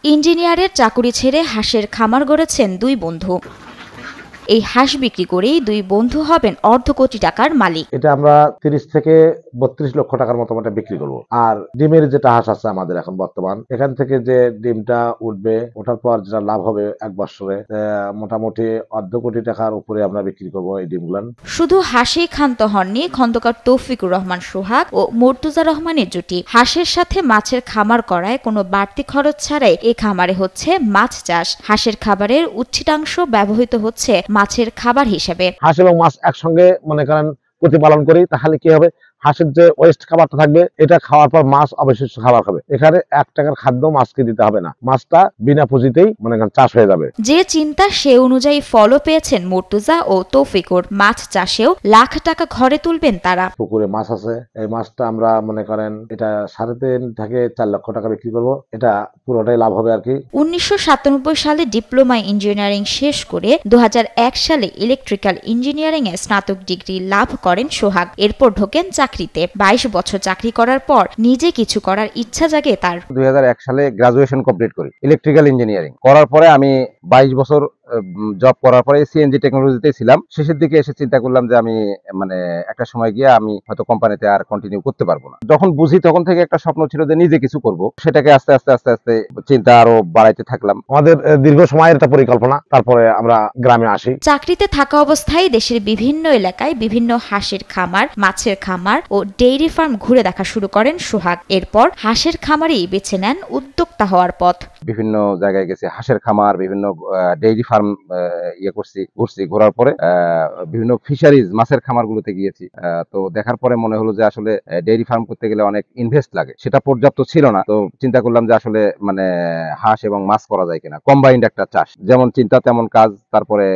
ইঞ্জিনিয়ারের চাকুরি ছেড়ে হাঁসের খামার গড়েছেন দুই বন্ধু। এই হাঁস বিক্রি করেই দুই বন্ধু হবেন অর্ধ কোটি টাকার মালিক। এটা আমরা 30 থেকে 32 লক্ষ টাকার মতো বিক্রি করব। আর ডিমের যেটা হাঁস আছে আমাদের এখন বর্তমান, এখান থেকে যে ডিমটা উঠবে, ওঠার পর যেটা লাভ হবে এক বছরে মোটামুটি অর্ধ কোটি টাকার উপরে আমরা বিক্রি করব এই ডিমগুলান। শুধু হাঁসেই ক্ষান্ত হননি খন্দকার তৌফিকুর রহমান সোহাগ ও মুর্তুজা রহমানের জুটি। হাঁসের সাথে মাছের খামার করায় কোনো বাড়তি খরচ ছাড়াই এ খামারে হচ্ছে মাছ চাষ। হাঁসের খাবারের উচ্ছিটাংশ ব্যবহৃত হচ্ছে মাছের খাবার হিসেবে। হাঁস এবং মাছ একসঙ্গে মনে করেন প্রতিপালন করি, তাহলে কি হবে, হাঁসের যে ওয়েস্ট খাবারটা থাকবে এটা খাওয়ার পর মাছ অবশিষ্ট খাবার খাবে। এখানে 1 টাকার খাদ্য মাছকে দিতে হবে না, মাছটা বিনা পুঁজিতেই মনে করেন চাষ হয়ে যাবে। যে চিন্তা সে অনুযায়ী ফলও পেয়েছেন মুর্তুজা ও তৌফিকুর। মাছ চাষেও লাখ টাকা ঘরে তুলবেন তারা। পুকুরে মাছ আছে, এই মাছটা আমরা মনে করেন এটা 3.5 থেকে 4 লক্ষ টাকা বিক্রি করব। এটা পুরোটাই লাভ হবে আর কি। 1997 সালে ডিপ্লোমা ইঞ্জিনিয়ারিং শেষ করে 2001 সালে ইলেকট্রিক্যাল ইঞ্জিনিয়ারিং এ স্নাতক ডিগ্রি লাভ করেন সোহাগ। এরপর ঢোকেন চাকরিতে। 22 বছর চাকরি করার পর নিজে কিছু করার ইচ্ছা জাগে তার। 2001 সালে গ্রাজুয়েশন কমপ্লিট করি ইলেকট্রিক্যাল ইঞ্জিনিয়ারিং করার পরে আমি 22 বছর জব করার পরে সিএনজি টেকনোলজিতে ছিলাম। শেষের দিকে এসে চিন্তা করলাম যে আমি একটা সময় গিয়ে আমি হয়তো কোম্পানিতে আর কন্টিনিউ করতে পারবো না। যখন বুঝি তখন থেকে একটা স্বপ্ন ছিল যে নিজে কিছু করব, সেটাকে আস্তে আস্তে আস্তে আস্তে চিন্তা আরো বাড়াইতে থাকলাম। আমাদের দীর্ঘ সময়ের একটা পরিকল্পনা, তারপরে আমরা গ্রামে আসি। চাকরিতে থাকা অবস্থায় দেশের বিভিন্ন এলাকায় বিভিন্ন হাঁসের খামার, মাছের খামার ও ডেইরি ফার্ম ঘুরে দেখা শুরু করেন সোহাগ। এরপর হাঁসের খামারেই বেছে নেন উদ্যোক্তা হওয়ার পথ। বিভিন্ন জায়গায় গেছি, হাঁসের খামার, বিভিন্ন ডেইরি ফার্ম ঘুরছি। ঘোরার পরে বিভিন্ন ফিশারিজ মাছের খামারগুলোতে গিয়েছি। তো দেখার পরে মনে হলো যে আসলে ডেইরি ফার্ম করতে গেলে অনেক ইনভেস্ট লাগে, সেটা পর্যাপ্ত ছিল না। তো চিন্তা করলাম যে আসলে হাঁস এবং মাছ করা যায় কিনা, কম্বাইন্ড একটা চাষ। যেমন চিন্তা তেমন কাজ। তারপরে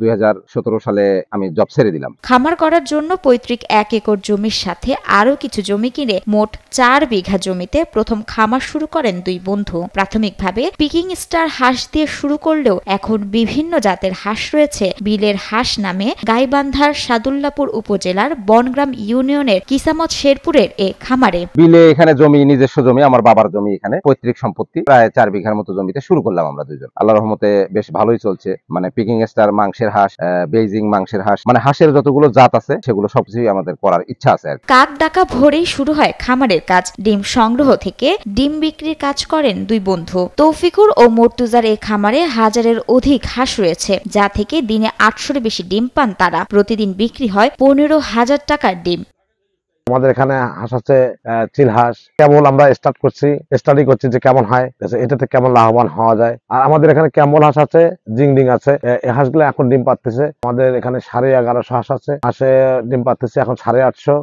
2017 সালে আমি জব ছেড়ে দিলাম। খামার করার জন্য পৈতৃক 1 একর জমির সাথে আরো কিছু জমি কিনে মোট 4 বিঘা জমিতে প্রথম খামার শুরু করেন দুই বন্ধু। প্রাথমিকভাবে পিকিং স্টার হাঁস দিয়ে শুরু করলেও এখন বিভিন্ন জাতের হাঁস রয়েছে বিলের হাঁস নামে গাইবান্ধার সাদুল্লাপুর উপজেলার বনগ্রাম ইউনিয়নের কিসামত শেরপুরের এ খামারে। বিলে এখানে জমি, নিজস্ব জমি, আমার বাবার জমি, এখানে পৈতৃক সম্পত্তি প্রায় 4 বিঘার মতো জমিতে শুরু করলাম আমরা দুইজন। আল্লাহর রহমতে বেশ ভালোই চলছে। পিকিং স্টার মাংসের হাঁস, বেইজিং মাংসের হাঁস, হাঁসের যতগুলো জাত আছে সেগুলো সবকিছুই আমাদের করার ইচ্ছা আছে। কাক ডাকা ভোরেই শুরু হয় খামারের কাজ। ডিম সংগ্রহ থেকে ডিম বিক্রির কাজ করেন দুই বন্ধু। তৌফিকুর ও মুর্তুজার এই খামারে 1000-এর অধিক হাঁস রয়েছে, যা থেকে দিনে 800-এর বেশি ডিম পান তারা। প্রতিদিন বিক্রি হয় 15,000 টাকার ডিম। আমাদের এখানে হাঁস আছে চিল হাঁস। কেবল আমরা স্টাডি করছি যে কেমন হয়, এটাতে কেমন লাভবান হওয়া যায়। আর আমাদের এখানে ক্যাম্বল হাঁস আছে, জিংডিং আছে। এই হাঁসগুলো এখন ডিম পাচ্ছে। আমাদের এখানে 1150 হাঁস আছে। হাঁসে ডিম পাচ্ছে এখন 850।